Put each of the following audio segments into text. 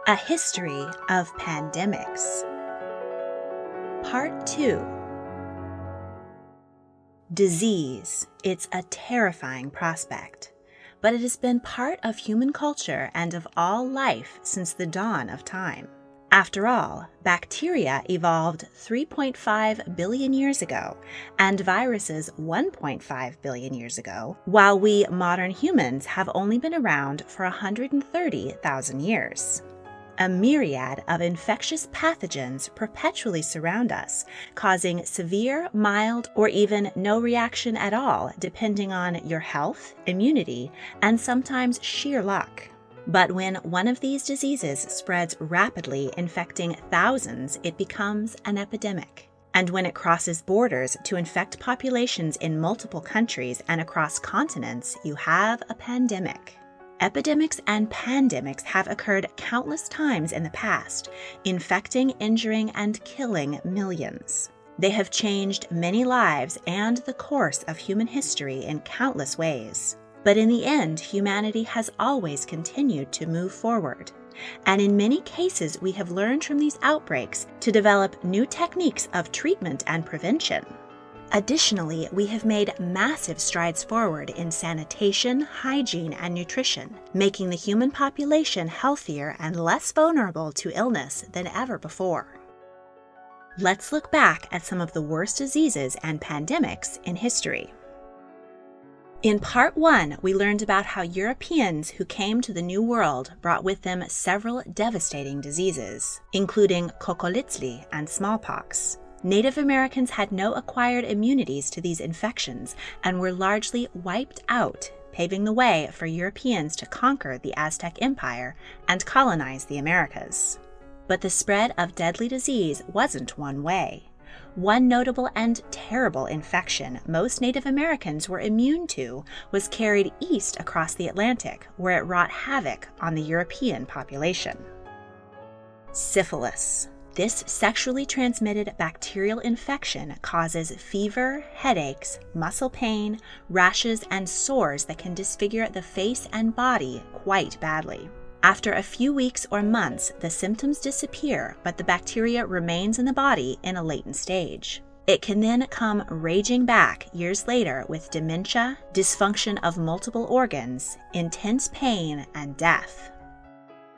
A History of Pandemics. Part 2. Disease. It's a terrifying prospect, but it has been part of human culture and of all life since the dawn of time. After all, bacteria evolved 3.5 billion years ago, and viruses 1.5 billion years ago, while we modern humans have only been around for 130,000 years. A myriad of infectious pathogens perpetually surround us, causing severe, mild, or even no reaction at all, depending on your health, immunity, and sometimes sheer luck. But when one of these diseases spreads rapidly, infecting thousands, it becomes an epidemic. And when it crosses borders to infect populations in multiple countries and across continents, you have a pandemic. Epidemics and pandemics have occurred countless times in the past, infecting, injuring, and killing millions. They have changed many lives and the course of human history in countless ways. But in the end, humanity has always continued to move forward. And in many cases, we have learned from these outbreaks to develop new techniques of treatment and prevention. Additionally, we have made massive strides forward in sanitation, hygiene, and nutrition, making the human population healthier and less vulnerable to illness than ever before. Let's look back at some of the worst diseases and pandemics in history. In Part 1, we learned about how Europeans who came to the New World brought with them several devastating diseases, including kokolitzli and smallpox. Native Americans had no acquired immunities to these infections and were largely wiped out, paving the way for Europeans to conquer the Aztec Empire and colonize the Americas. But the spread of deadly disease wasn't one way. One notable and terrible infection most Native Americans were immune to was carried east across the Atlantic, where it wrought havoc on the European population. Syphilis. This sexually transmitted bacterial infection causes fever, headaches, muscle pain, rashes, and sores that can disfigure the face and body quite badly. After a few weeks or months, the symptoms disappear, but the bacteria remains in the body in a latent stage. It can then come raging back years later with dementia, dysfunction of multiple organs, intense pain, and death.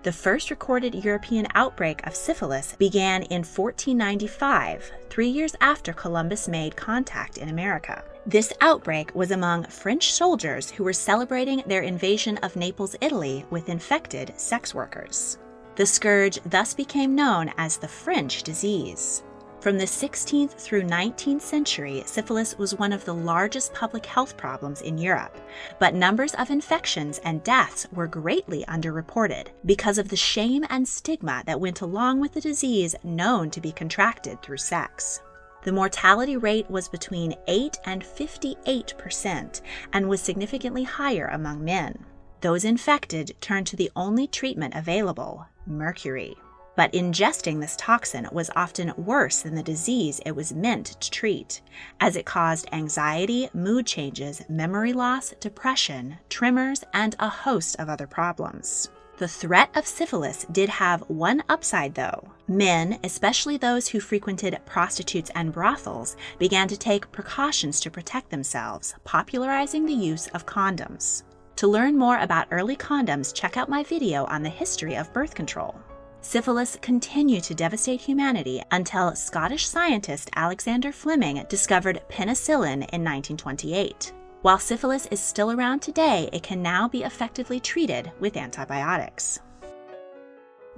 The first recorded European outbreak of syphilis began in 1495, 3 years after Columbus made contact in America. This outbreak was among French soldiers who were celebrating their invasion of Naples, Italy, with infected sex workers. The scourge thus became known as the French disease. From the 16th through 19th century, syphilis was one of the largest public health problems in Europe, but numbers of infections and deaths were greatly underreported because of the shame and stigma that went along with the disease known to be contracted through sex. The mortality rate was between 8 and 58% and was significantly higher among men. Those infected turned to the only treatment available, mercury. But ingesting this toxin was often worse than the disease it was meant to treat, as it caused anxiety, mood changes, memory loss, depression, tremors, and a host of other problems. The threat of syphilis did have one upside, though. Men, especially those who frequented prostitutes and brothels, began to take precautions to protect themselves, popularizing the use of condoms. To learn more about early condoms, check out my video on the history of birth control. Syphilis continued to devastate humanity until Scottish scientist Alexander Fleming discovered penicillin in 1928. While syphilis is still around today, it can now be effectively treated with antibiotics.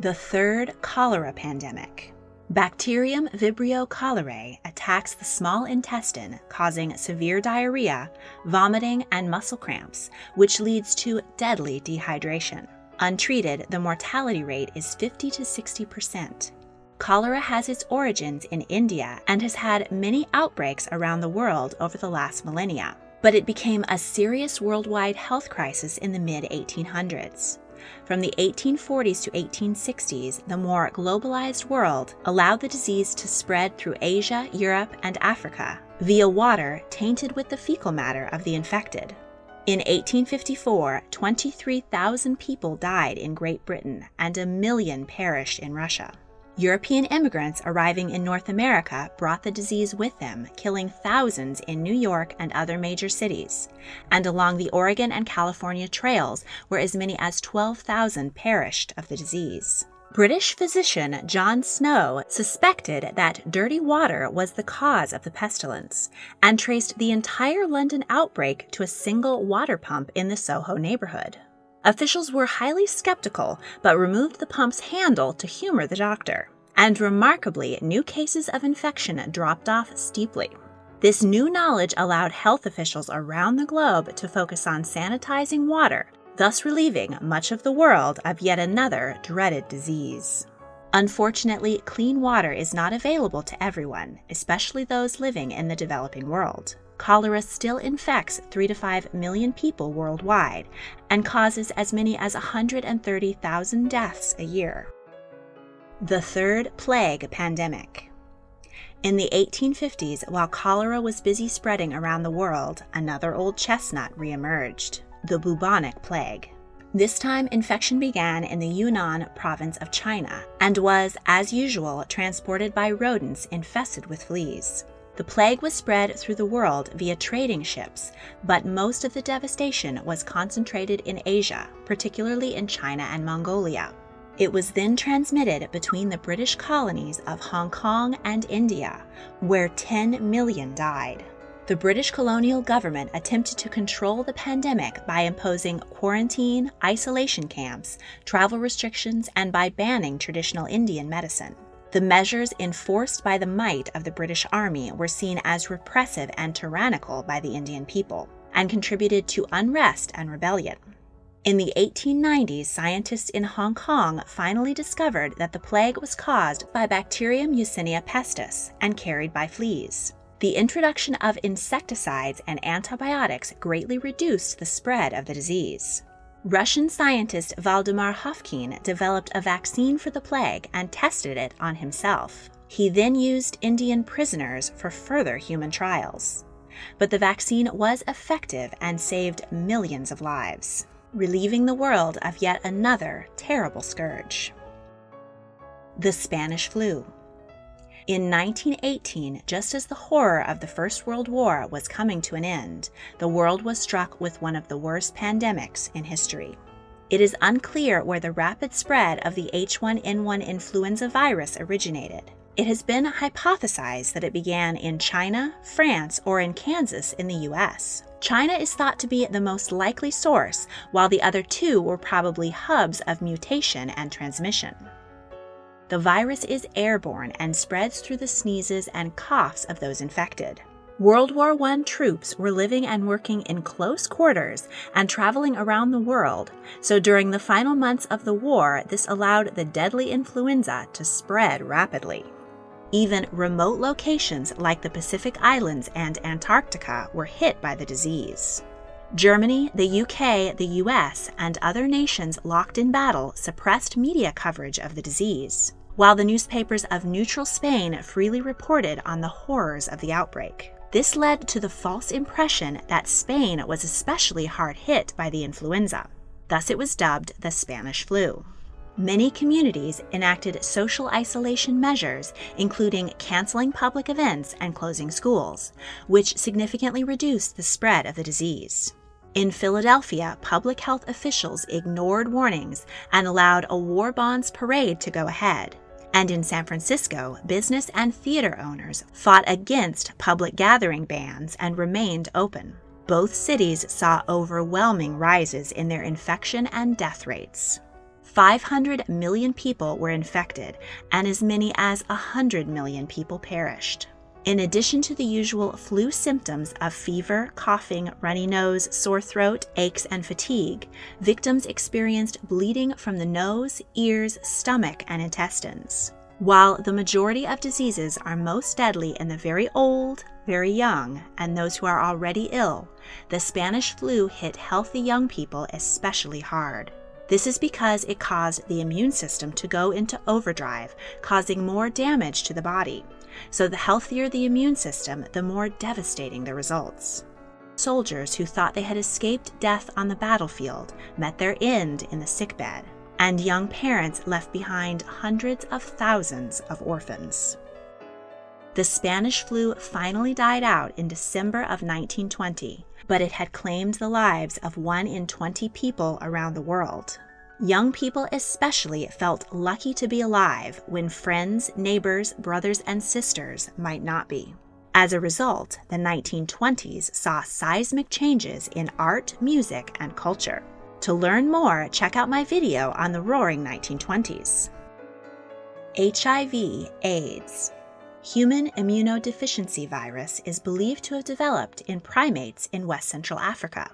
The third cholera pandemic. Bacterium Vibrio cholerae attacks the small intestine, causing severe diarrhea, vomiting, and muscle cramps, which leads to deadly dehydration. Untreated, the mortality rate is 50 to 60%. Cholera has its origins in India and has had many outbreaks around the world over the last millennia, but it became a serious worldwide health crisis in the mid-1800s. From the 1840s to 1860s, the more globalized world allowed the disease to spread through Asia, Europe, and Africa via water tainted with the fecal matter of the infected. In 1854, 23,000 people died in Great Britain and 1 million perished in Russia. European immigrants arriving in North America brought the disease with them, killing thousands in New York and other major cities, and along the Oregon and California trails, where as many as 12,000 perished of the disease. British physician John Snow suspected that dirty water was the cause of the pestilence and traced the entire London outbreak to a single water pump in the Soho neighborhood. Officials were highly skeptical, but removed the pump's handle to humor the doctor. And remarkably, new cases of infection dropped off steeply. This new knowledge allowed health officials around the globe to focus on sanitizing water, thus relieving much of the world of yet another dreaded disease. Unfortunately, clean water is not available to everyone, especially those living in the developing world. Cholera still infects 3 to 5 million people worldwide and causes as many as 130,000 deaths a year. The Third Plague Pandemic. In the 1850s, while cholera was busy spreading around the world, another old chestnut reemerged, the bubonic plague. This time, infection began in the Yunnan province of China and was, as usual, transported by rodents infested with fleas. The plague was spread through the world via trading ships, but most of the devastation was concentrated in Asia, particularly in China and Mongolia. It was then transmitted between the British colonies of Hong Kong and India, where 10 million died. The British colonial government attempted to control the pandemic by imposing quarantine, isolation camps, travel restrictions, and by banning traditional Indian medicine. The measures enforced by the might of the British Army were seen as repressive and tyrannical by the Indian people, and contributed to unrest and rebellion. In the 1890s, scientists in Hong Kong finally discovered that the plague was caused by Bacterium Yersinia pestis and carried by fleas. The introduction of insecticides and antibiotics greatly reduced the spread of the disease. Russian scientist Valdemar Hofkin developed a vaccine for the plague and tested it on himself. He then used Indian prisoners for further human trials. But the vaccine was effective and saved millions of lives, relieving the world of yet another terrible scourge. The Spanish flu. In 1918, just as the horror of the First World War was coming to an end, the world was struck with one of the worst pandemics in history. It is unclear where the rapid spread of the H1N1 influenza virus originated. It has been hypothesized that it began in China, France, or in Kansas in the US. China is thought to be the most likely source, while the other two were probably hubs of mutation and transmission. The virus is airborne and spreads through the sneezes and coughs of those infected. World War I troops were living and working in close quarters and traveling around the world, so during the final months of the war, this allowed the deadly influenza to spread rapidly. Even remote locations like the Pacific Islands and Antarctica were hit by the disease. Germany, the UK, the US, and other nations locked in battle suppressed media coverage of the disease, while the newspapers of neutral Spain freely reported on the horrors of the outbreak. This led to the false impression that Spain was especially hard hit by the influenza. Thus it was dubbed the Spanish flu. Many communities enacted social isolation measures, including canceling public events and closing schools, which significantly reduced the spread of the disease. In Philadelphia, public health officials ignored warnings and allowed a war bonds parade to go ahead. And in San Francisco, business and theater owners fought against public gathering bans and remained open. Both cities saw overwhelming rises in their infection and death rates. 500 million people were infected, and as many as 100 million people perished. In addition to the usual flu symptoms of fever, coughing, runny nose, sore throat, aches, and fatigue, victims experienced bleeding from the nose, ears, stomach, and intestines. While the majority of diseases are most deadly in the very old, very young, and those who are already ill, the Spanish flu hit healthy young people especially hard. This is because it caused the immune system to go into overdrive, causing more damage to the body. So the healthier the immune system, the more devastating the results. Soldiers who thought they had escaped death on the battlefield met their end in the sickbed, and young parents left behind hundreds of thousands of orphans. The Spanish flu finally died out in December of 1920, but it had claimed the lives of 1 in 20 people around the world. Young people especially felt lucky to be alive when friends, neighbors, brothers, and sisters might not be. As a result, the 1920s saw seismic changes in art, music, and culture. To learn more, check out my video on the Roaring 1920s. HIV/AIDS. Human immunodeficiency virus is believed to have developed in primates in West Central Africa.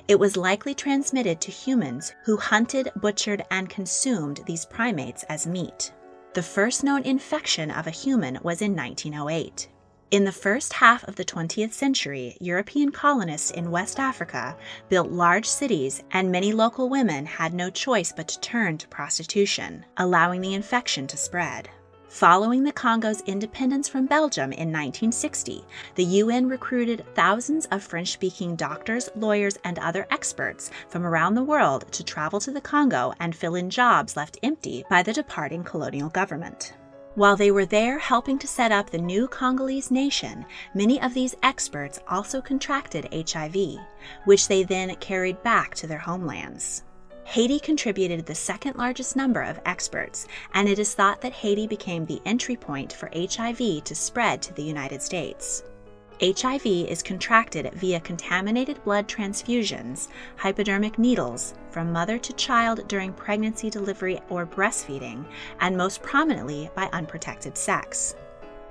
It was likely transmitted to humans who hunted, butchered, and consumed these primates as meat. The first known infection of a human was in 1908. In the first half of the 20th century, European colonists in West Africa built large cities, and many local women had no choice but to turn to prostitution, allowing the infection to spread. Following the Congo's independence from Belgium in 1960, the UN recruited thousands of French-speaking doctors, lawyers, and other experts from around the world to travel to the Congo and fill in jobs left empty by the departing colonial government. While they were there helping to set up the new Congolese nation, many of these experts also contracted HIV, which they then carried back to their homelands. Haiti contributed the second largest number of experts, and it is thought that Haiti became the entry point for HIV to spread to the United States. HIV is contracted via contaminated blood transfusions, hypodermic needles, from mother to child during pregnancy, delivery, or breastfeeding, and most prominently by unprotected sex.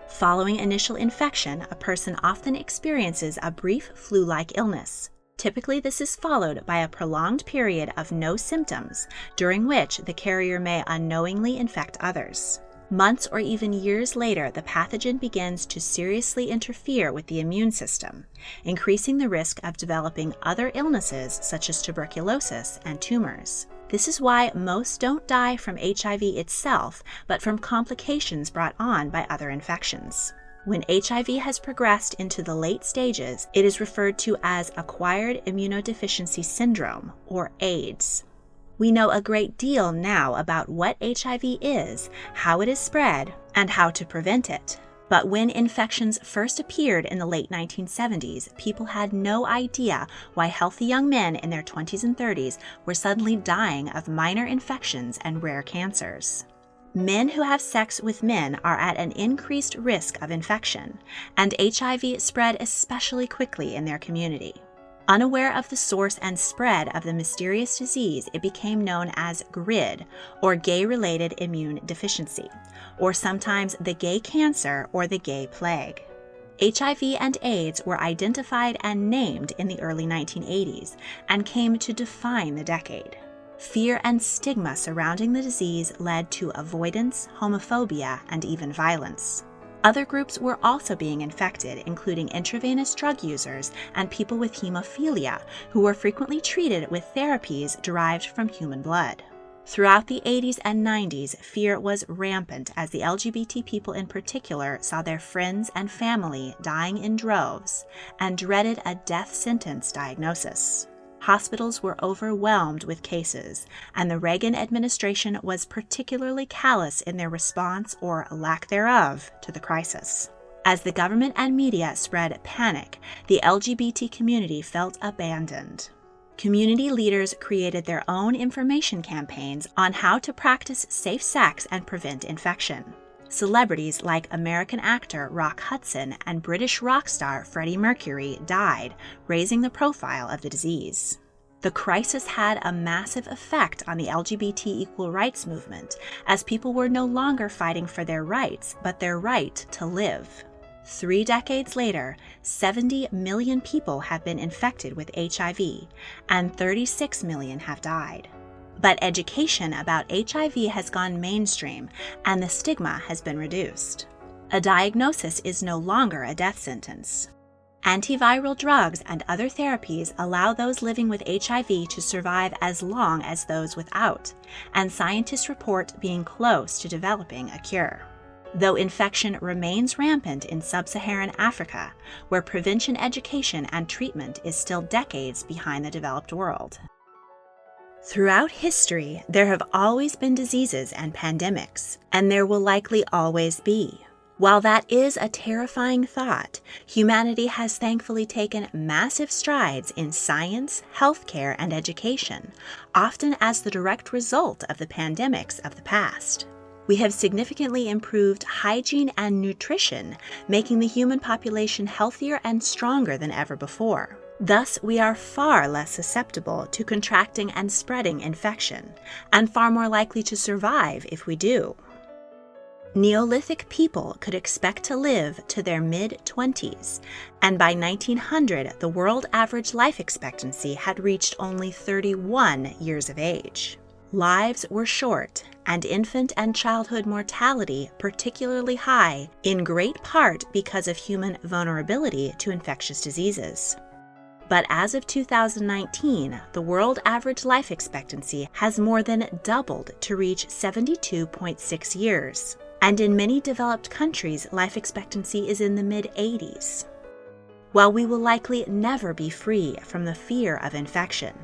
Following initial infection, a person often experiences a brief flu-like illness. Typically, this is followed by a prolonged period of no symptoms, during which the carrier may unknowingly infect others. Months or even years later, the pathogen begins to seriously interfere with the immune system, increasing the risk of developing other illnesses such as tuberculosis and tumors. This is why most don't die from HIV itself, but from complications brought on by other infections. When HIV has progressed into the late stages, it is referred to as acquired immunodeficiency syndrome, or AIDS. We know a great deal now about what HIV is, how it is spread, and how to prevent it. But when infections first appeared in the late 1970s, people had no idea why healthy young men in their 20s and 30s were suddenly dying of minor infections and rare cancers. Men who have sex with men are at an increased risk of infection, and HIV spread especially quickly in their community. Unaware of the source and spread of the mysterious disease, it became known as GRID, or gay-related immune deficiency, or sometimes the gay cancer or the gay plague. HIV and AIDS were identified and named in the early 1980s and came to define the decade. Fear and stigma surrounding the disease led to avoidance, homophobia, and even violence. Other groups were also being infected, including intravenous drug users and people with hemophilia, who were frequently treated with therapies derived from human blood. Throughout the 80s and 90s, fear was rampant as the LGBT people in particular saw their friends and family dying in droves and dreaded a death sentence diagnosis. Hospitals were overwhelmed with cases, and the Reagan administration was particularly callous in their response, or lack thereof, to the crisis. As the government and media spread panic, the LGBT community felt abandoned. Community leaders created their own information campaigns on how to practice safe sex and prevent infection. Celebrities like American actor Rock Hudson and British rock star Freddie Mercury died, raising the profile of the disease. The crisis had a massive effect on the LGBT equal rights movement, as people were no longer fighting for their rights, but their right to live. 3 decades later, 70 million people have been infected with HIV, and 36 million have died. But education about HIV has gone mainstream, and the stigma has been reduced. A diagnosis is no longer a death sentence. Antiviral drugs and other therapies allow those living with HIV to survive as long as those without, and scientists report being close to developing a cure. though infection remains rampant in sub-Saharan Africa, where prevention education and treatment is still decades behind the developed world. Throughout history, there have always been diseases and pandemics, and there will likely always be. While that is a terrifying thought, humanity has thankfully taken massive strides in science, healthcare, and education, often as the direct result of the pandemics of the past. We have significantly improved hygiene and nutrition, making the human population healthier and stronger than ever before. Thus, we are far less susceptible to contracting and spreading infection, and far more likely to survive if we do. Neolithic people could expect to live to their mid-20s, and by 1900, the world average life expectancy had reached only 31 years of age. Lives were short, and infant and childhood mortality particularly high, in great part because of human vulnerability to infectious diseases. But as of 2019, the world average life expectancy has more than doubled to reach 72.6 years. And in many developed countries, life expectancy is in the mid-80s. While we will likely never be free from the fear of infection,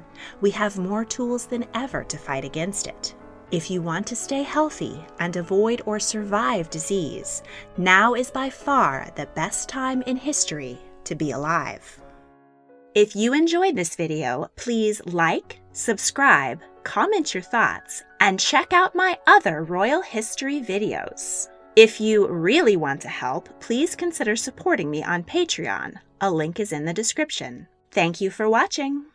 we have more tools than ever to fight against it. If you want to stay healthy and avoid or survive disease, now is by far the best time in history to be alive. If you enjoyed this video, please like, subscribe, comment your thoughts, and check out my other royal history videos. If you really want to help, please consider supporting me on Patreon. A link is in the description. Thank you for watching.